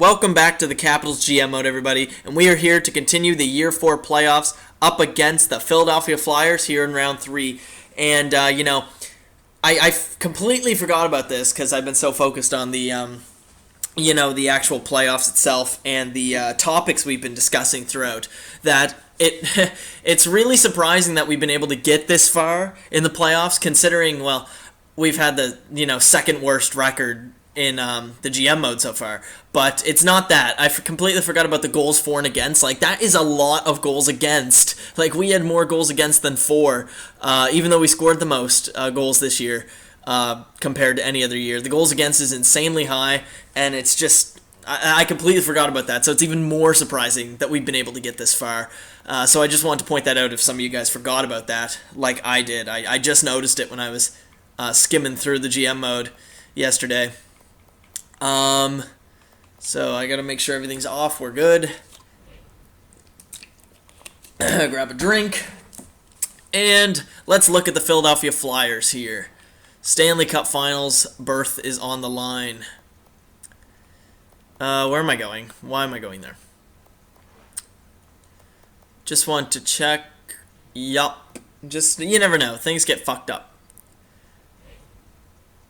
Welcome back to the Capitals GM Mode, everybody, and we are here to continue the Year 4 playoffs up against the Philadelphia Flyers here in Round 3. And, I completely forgot about this because I've been so focused on the actual playoffs itself and the topics we've been discussing throughout, that it's really surprising that we've been able to get this far in the playoffs, considering, well, we've had the, second worst record in the GM mode so far. But it's not that. I completely forgot about the goals for and against. Like, that is a lot of goals against. Like, we had more goals against than for, even though we scored the most goals this year compared to any other year. The goals against is insanely high, and it's just, I completely forgot about that. So it's even more surprising that we've been able to get this far. So I just wanted to point that out if some of you guys forgot about that, like I did. I just noticed it when I was skimming through the GM mode yesterday. So I gotta make sure everything's off. We're good. Grab a drink. And let's look at the Philadelphia Flyers here. Stanley Cup Finals berth is on the line. Where am I going? Why am I going there? Just want to check. Yup. Just, you never know. Things get fucked up.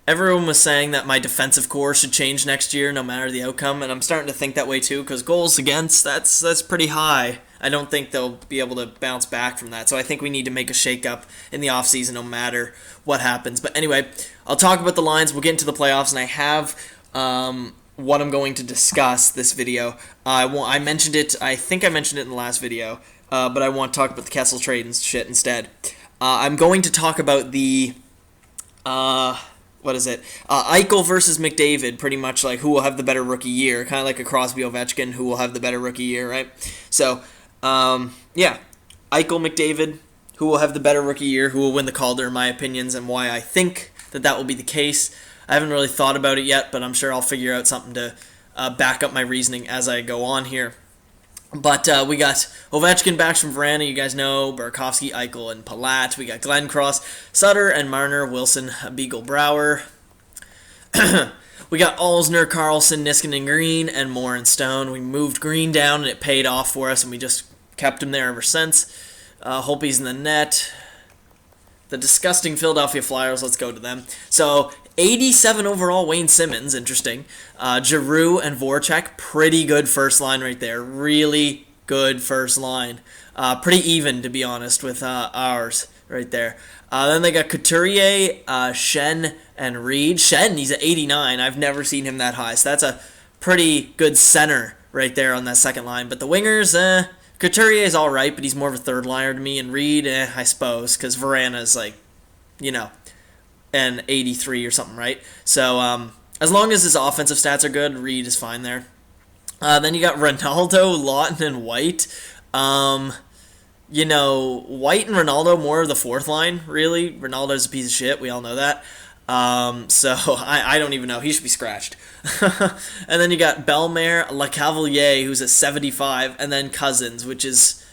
Everyone was saying that my defensive core should change next year no matter the outcome, and I'm starting to think that way too, because goals against, that's pretty high. I don't think they'll be able to bounce back from that, so I think we need to make a shake-up in the offseason no matter what happens. But anyway, I'll talk about the lines, we'll get into the playoffs, and I have what I'm going to discuss this video. I mentioned it, I think I mentioned it in the last video, but I want to talk about the Kessel trade and shit instead. I'm going to talk about the... Eichel versus McDavid, pretty much like who will have the better rookie year, kind of like a Crosby Ovechkin, who will have the better rookie year, right? So, Eichel, McDavid, who will have the better rookie year, who will win the Calder, in my opinions, and why I think that will be the case. I haven't really thought about it yet, but I'm sure I'll figure out something to back up my reasoning as I go on here. But we got Ovechkin back from Veranda, you guys know, Burakovsky, Eichel, and Palat. We got Glenn Cross, Sutter, and Marner, Wilson, Beagle, Brower. We got Alsner, Carlson, Niskanen, Green, and Moore and Stone. We moved Green down, and it paid off for us, and we just kept him there ever since. Hope he's in the net. The disgusting Philadelphia Flyers, let's go to them. So, 87 overall, Wayne Simmons, interesting. Giroux and Voracek, pretty good first line right there. Really good first line. Pretty even, to be honest, with ours right there. Then they got Couturier, Shen, and Reed. Shen, he's at 89. I've never seen him that high. So that's a pretty good center right there on that second line. But the wingers, Couturier is alright, but he's more of a third liner to me. And Reed, I suppose, because Verana's like, an 83 or something, right? So, as long as his offensive stats are good, Reed is fine there. Then you got Ronaldo, Lawton, and White. White and Ronaldo more of the fourth line, really. Ronaldo's a piece of shit, we all know that. So, I don't even know. He should be scratched. And then you got Bellemare, LeCavalier, who's at 75, and then Cousins, which is,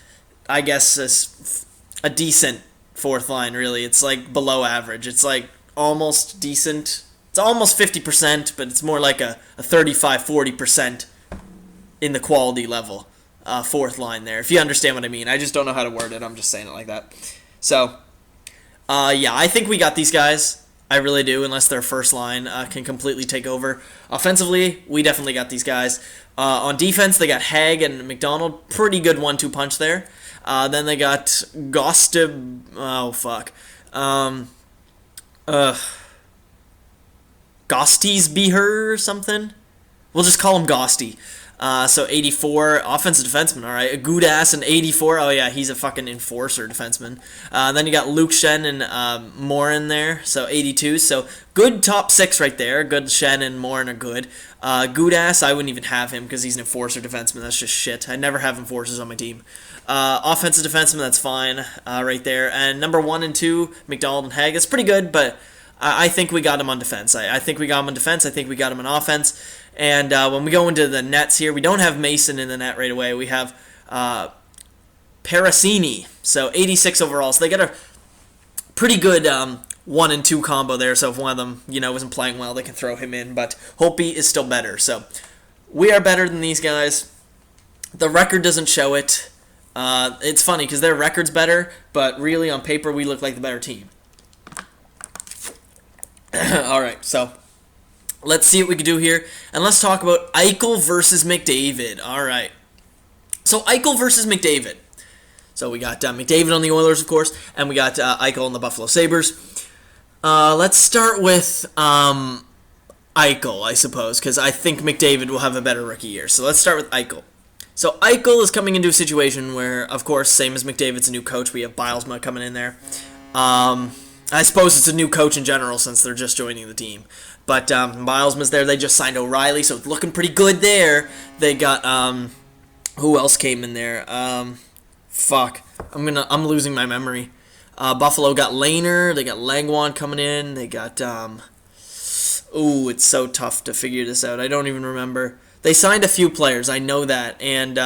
I guess, a decent fourth line, really. It's like below average. It's like almost decent. It's almost 50%, but it's more like a 35-40% in the quality level fourth line there, if you understand what I mean. I just don't know how to word it. I'm just saying it like that. So, I think we got these guys. I really do, unless their first line can completely take over. Offensively, we definitely got these guys. On defense, they got Haig and McDonald. Pretty good 1-2 punch there. Then they got Gosteb... Oh, fuck. Gosty's Beher or something? We'll just call him Gosty. So 84, offensive defenseman, alright. A Gudas and 84, oh yeah, he's a fucking enforcer defenseman. Then you got Luke Shen and Moore in there, so 82. So good top six right there. Good Shen and Moore are good. Gudas, I wouldn't even have him because he's an enforcer defenseman. That's just shit. I never have enforcers on my team. Offensive defenseman, that's fine right there. And number 1 and 2, McDonald and Haig. It's pretty good, but I think we got him on defense. I think we got him on defense. I think we got him on offense. And when we go into the nets here, we don't have Mason in the net right away. We have Parasini, so 86 overall. So they got a pretty good 1 and 2 combo there. So if one of them, wasn't playing well, they can throw him in. But Holtby is still better. So We are better than these guys. The record doesn't show it. It's funny because their record's better, but really on paper we look like the better team. All right, so let's see what we can do here, and let's talk about Eichel versus McDavid. All right, so Eichel versus McDavid. So we got McDavid on the Oilers, of course, and we got Eichel on the Buffalo Sabres. Let's start with Eichel, I suppose, because I think McDavid will have a better rookie year. So let's start with Eichel. So Eichel is coming into a situation where, of course, same as McDavid's a new coach. We have Bilesma coming in there. I suppose it's a new coach in general since they're just joining the team. But Bilesma's there. They just signed O'Reilly, so it's looking pretty good there. They got who else came in there? I'm losing my memory. Buffalo got Lehner. They got Langwand coming in. They got it's so tough to figure this out. I don't even remember. They signed a few players. I know that, and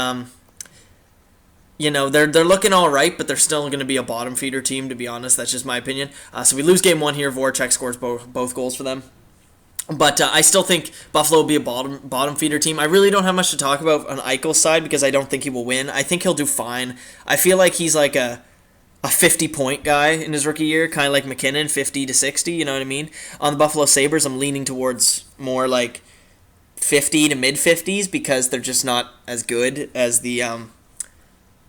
they're looking all right, but they're still going to be a bottom feeder team. To be honest, that's just my opinion. So we lose game 1 here. Voracek scores both goals for them. But I still think Buffalo will be a bottom feeder team. I really don't have much to talk about on Eichel's side because I don't think he will win. I think he'll do fine. I feel like he's like a 50-point guy in his rookie year, kind of like McKinnon, 50 to 60, you know what I mean? On the Buffalo Sabres, I'm leaning towards more like 50 to mid-50s because they're just not as good as the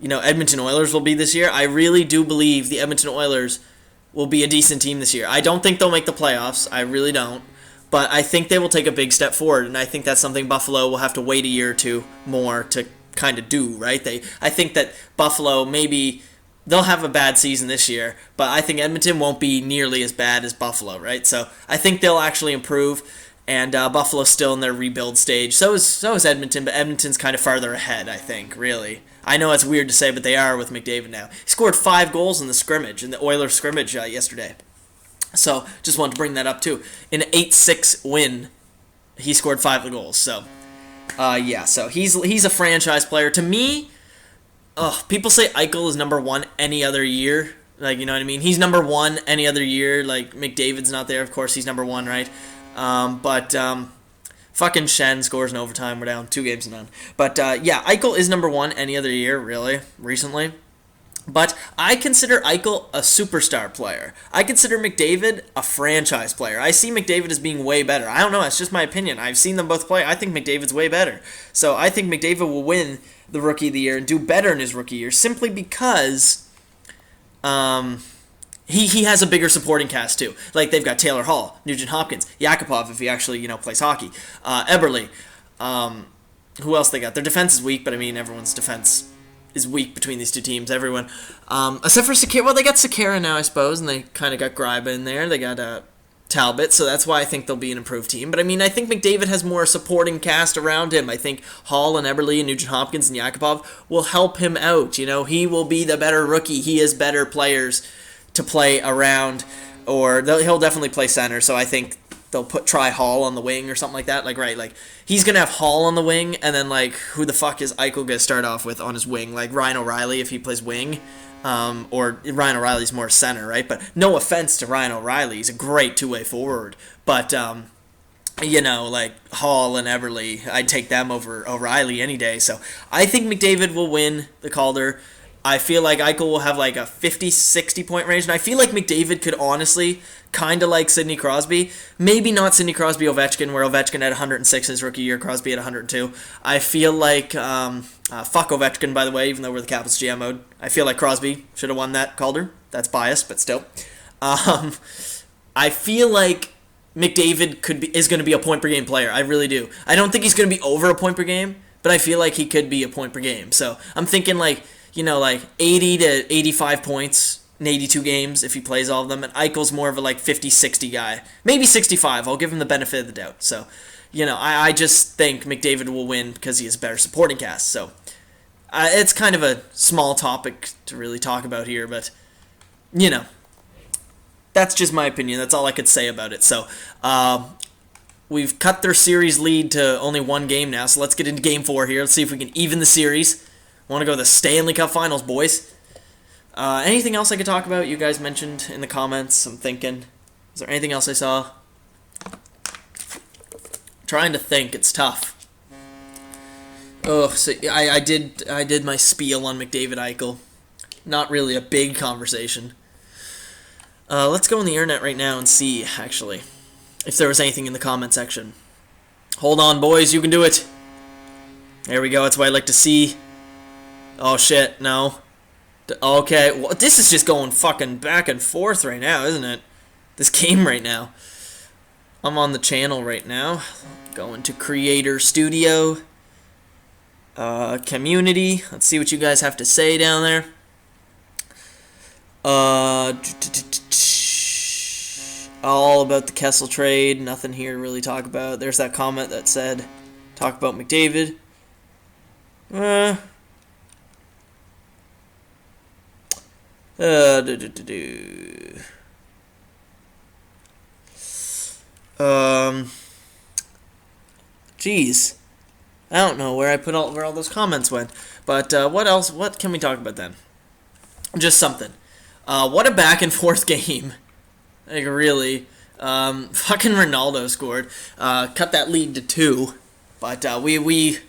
Edmonton Oilers will be this year. I really do believe the Edmonton Oilers will be a decent team this year. I don't think they'll make the playoffs. I really don't. But I think they will take a big step forward, and I think that's something Buffalo will have to wait a year or two more to kind of do, right? I think that Buffalo maybe they'll have a bad season this year, but I think Edmonton won't be nearly as bad as Buffalo, right? So I think they'll actually improve, and Buffalo's still in their rebuild stage. So is Edmonton, but Edmonton's kind of farther ahead, I think, really. I know it's weird to say, but they are with McDavid now. He scored 5 goals in the Oilers scrimmage yesterday. So just wanted to bring that up too. In an 8-6 win, he scored 5 goals. So, so he's a franchise player. To me, people say Eichel is number 1 any other year. Like, you know what I mean? He's number 1 any other year. Like, McDavid's not there. Of course, he's number 1, right? Fucking Shen scores in overtime. We're down 2 games to none. But, Eichel is number 1 any other year, really, recently. But I consider Eichel a superstar player. I consider McDavid a franchise player. I see McDavid as being way better. I don't know, it's just my opinion. I've seen them both play. I think McDavid's way better. So I think McDavid will win the Rookie of the Year and do better in his rookie year simply because he has a bigger supporting cast too. Like, they've got Taylor Hall, Nugent Hopkins, Yakupov if he actually, plays hockey, Eberle. Who else they got? Their defense is weak, but I mean, everyone's defense is weak between these two teams. Everyone, except for Sekera. Well, they got Sekera now, I suppose, and they kind of got Greiba in there. They got Talbot, so that's why I think they'll be an improved team. But I mean, I think McDavid has more supporting cast around him. I think Hall and Eberle and Nugent Hopkins and Yakupov will help him out. He will be the better rookie. He has better players to play around, or he'll definitely play center. So I think they'll try Hall on the wing or something like that. Like he's going to have Hall on the wing, and then, who the fuck is Eichel going to start off with on his wing? Like, Ryan O'Reilly if he plays wing, or Ryan O'Reilly's more center, right? But no offense to Ryan O'Reilly. He's a great two-way forward. But, Hall and Eberle, I'd take them over O'Reilly any day. So I think McDavid will win the Calder. I feel like Eichel will have a 50-60 point range, and I feel like McDavid could honestly, kind of like Sidney Crosby, maybe not Sidney Crosby, Ovechkin, where Ovechkin had 106 his rookie year, Crosby had 102. I feel like, fuck Ovechkin, by the way, even though we're the Capitals GM mode. I feel like Crosby should have won that Calder. That's biased, but still. I feel like McDavid is going to be a point per game player. I really do. I don't think he's going to be over a point per game, but I feel like he could be a point per game. So I'm thinking 80 to 85 points in 82 games if he plays all of them. And Eichel's more of a 50-60 guy. Maybe 65. I'll give him the benefit of the doubt. So, I just think McDavid will win because he has better supporting cast. So, it's kind of a small topic to really talk about here, but, that's just my opinion. That's all I could say about it. So, we've cut their series lead to only 1 game now, so let's get into Game 4 here. Let's see if we can even the series. Want to go to the Stanley Cup Finals, boys. Anything else I could talk about? You guys mentioned in the comments. I'm thinking. Is there anything else I saw? Trying to think. It's tough. Oh, so I did my spiel on McDavid Eichel. Not really a big conversation. Let's go on the internet right now and see, actually, if there was anything in the comment section. Hold on, boys, you can do it. There we go, that's what I like to see. Oh, shit, no. Okay, well, this is just going fucking back and forth right now, isn't it? This game right now. I'm on the channel right now. Going to Creator Studio. Community. Let's see what you guys have to say down there. All about the Kessel trade. Nothing here to really talk about. There's that comment that said, talk about McDavid. Jeez, I don't know where all those comments went. But what else? What can we talk about then? Just something. What a back and forth game. Like really, fucking Ronaldo scored. Cut that lead to 2, but we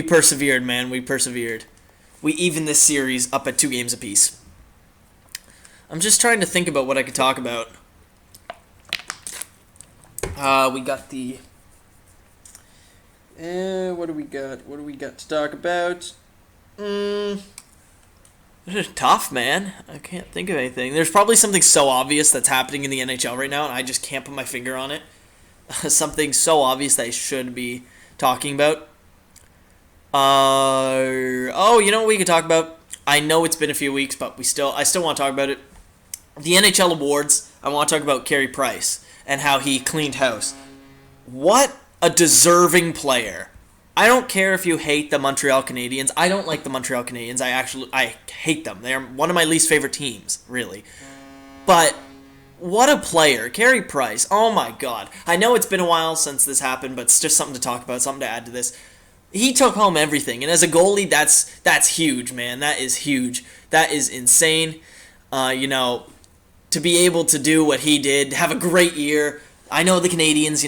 persevered, man. We persevered. We evened this series up at 2 games apiece. I'm just trying to think about what I could talk about. We got the. What do we got? What do we got to talk about? This is tough, man. I can't think of anything. There's probably something so obvious that's happening in the NHL right now, and I just can't put my finger on it. Something so obvious that I should be talking about. Oh, you know what we could talk about? I know it's been a few weeks, but I still want to talk about it. The NHL awards. I want to talk about Carey Price and how he cleaned house. What a deserving player. I don't care if you hate the Montreal Canadiens. I don't like the Montreal Canadiens. I hate them. They're one of my least favorite teams, really. But what a player. Carey Price. Oh my god. I know it's been a while since this happened, but it's just something to talk about, something to add to this. He took home everything, and as a goalie, that's huge, man. That is huge. That is insane. To be able to do what he did, have a great year. I know the Canadiens,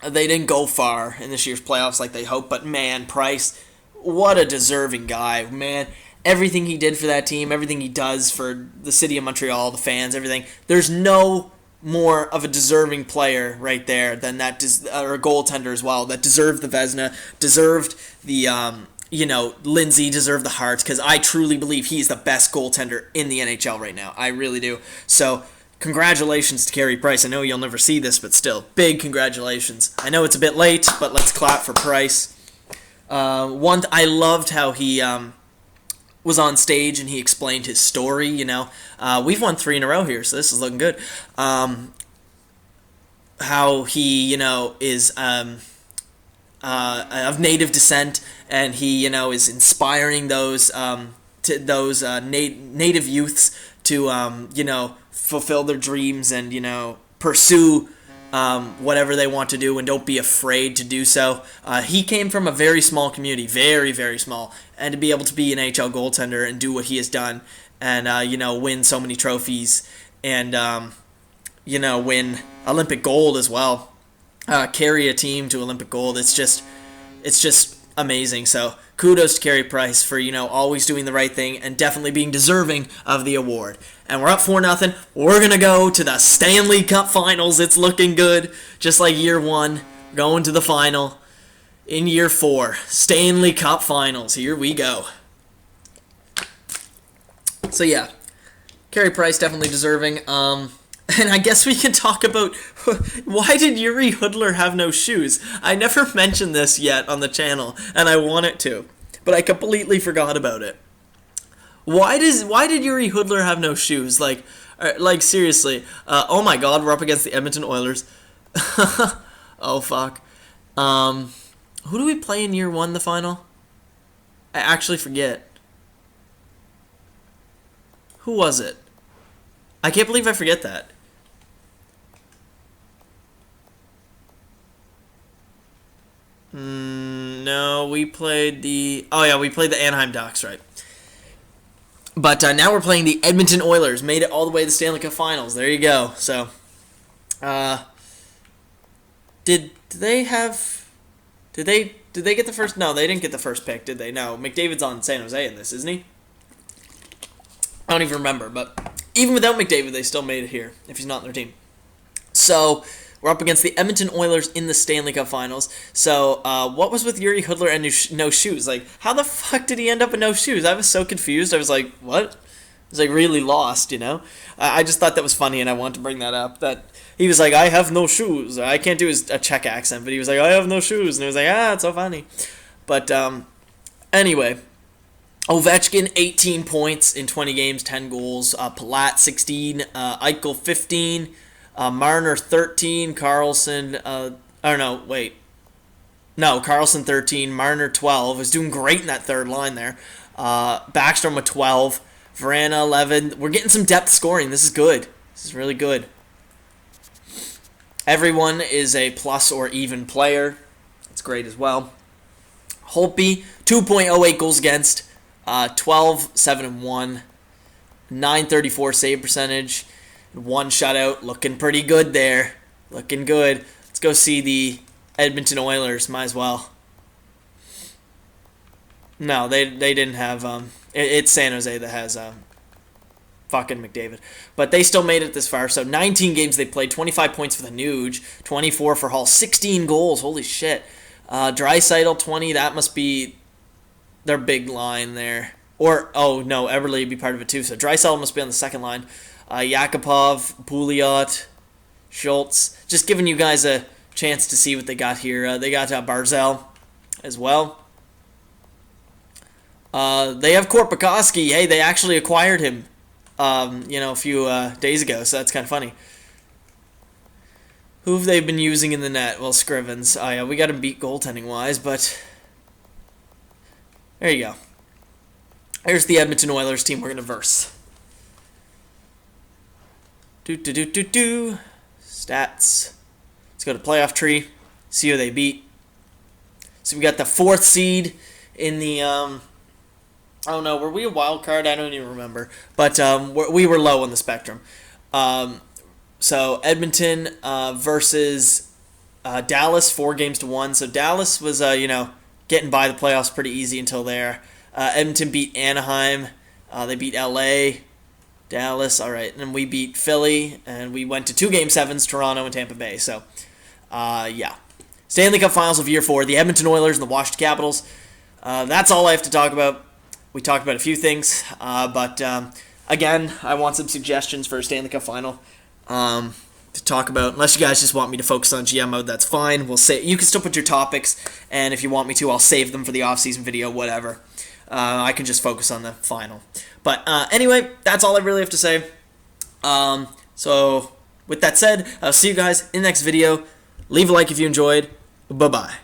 they didn't go far in this year's playoffs like they hoped, but man, Price, what a deserving guy, man. Everything he did for that team, everything he does for the city of Montreal, the fans, everything. There's no more of a deserving player right there than that, or a goaltender as well, that deserved the Vezina, deserved the, Lindsay, deserved the Hart, because I truly believe he's the best goaltender in the NHL right now. I really do. So, congratulations to Carey Price. I know you'll never see this, but still, big congratulations. I know it's a bit late, but let's clap for Price. I loved how he was on stage and he explained his story. We've won 3 in a row here, so this is looking good. How he, is of native descent, and he, is inspiring those native youths to, fulfill their dreams and, pursue whatever they want to do and don't be afraid to do so. He came from a very small community, very, very small, and to be able to be an NHL goaltender and do what he has done and, win so many trophies and, win Olympic gold as well, carry a team to Olympic gold. It's just amazing. So kudos to Carey Price for, always doing the right thing and definitely being deserving of the award. And we're up 4-0. We're going to go to the Stanley Cup Finals. It's looking good. Just like year 1, going to the final in year 4. Stanley Cup Finals. Here we go. So yeah, Carey Price definitely deserving. And I guess we can talk about why did Yuri Hoodler have no shoes? I never mentioned this yet on the channel, and I wanted to, but I completely forgot about it. Why did Yuri Hoodler have no shoes? Like seriously. Oh my God, we're up against the Edmonton Oilers. Oh fuck. Who do we play in year 1, the final? I actually forget. Who was it? I can't believe I forget that. No, we played the... Oh, yeah, we played the Anaheim Ducks, right. But now we're playing the Edmonton Oilers. Made it all the way to the Stanley Cup Finals. There you go. So, did they have Did they get the first? No, they didn't get the first pick, did they? No, McDavid's on San Jose in this, isn't he? I don't even remember, but even without McDavid, they still made it here if he's not on their team. So we're up against the Edmonton Oilers in the Stanley Cup Finals. So what was with Yuri Hudler and no shoes? Like, how the fuck did he end up with no shoes? I was so confused. I was like, what? I was like really lost, you know? I just thought that was funny, and I wanted to bring that up. That he was like, I have no shoes. I can't do a Czech accent, but he was like, I have no shoes. And he was like, it's so funny. But anyway, Ovechkin, 18 points in 20 games, 10 goals. Palat, 16. Eichel, 15. Marner, 13. Carlson, Carlson, 13. Marner, 12. Was doing great in that third line there. Backstrom with 12. Vrana, 11. We're getting some depth scoring. This is good. This is really good. Everyone is a plus or even player. That's great as well. Holtby, 2.08 goals against, 12, 7, and 1, 934 save percentage, 1 shutout. Looking pretty good there. Looking good. Let's go see the Edmonton Oilers. Might as well. No, they didn't have... It's San Jose that has fucking McDavid. But they still made it this far. So 19 games they played, 25 points for the Nuge, 24 for Hall, 16 goals. Holy shit. Draisaitl, 20. That must be their big line there. Or, oh, no, Everly would be part of it too. So Draisaitl must be on the second line. Yakupov, Pouliot, Schultz. Just giving you guys a chance to see what they got here. They got Barzal as well. They have Korpikoski. Hey, they actually acquired him, a few days ago, so that's kind of funny. Who have they been using in the net? Well, Scrivens. Oh, yeah, we got him beat goaltending-wise, but there you go. Here's the Edmonton Oilers team we're going to verse. Stats. Let's go to playoff tree, see who they beat. So we got the 4th seed in the... I don't know, were we a wild card? I don't even remember. But we were low on the spectrum. So Edmonton versus Dallas, 4-1. So Dallas was, getting by the playoffs pretty easy until there. Edmonton beat Anaheim. They beat LA. Dallas, all right. And we beat Philly. And we went to 2 Game 7s, Toronto and Tampa Bay. So, yeah. Stanley Cup Finals of Year 4, the Edmonton Oilers and the Washington Capitals. That's all I have to talk about. We talked about a few things, but again, I want some suggestions for a Stanley Cup Final to talk about. Unless you guys just want me to focus on GM mode, that's fine. We'll say you can still put your topics, and if you want me to, I'll save them for the off-season video, whatever. I can just focus on the final. But anyway, that's all I really have to say. So with that said, I'll see you guys in the next video. Leave a like if you enjoyed. Bye-bye.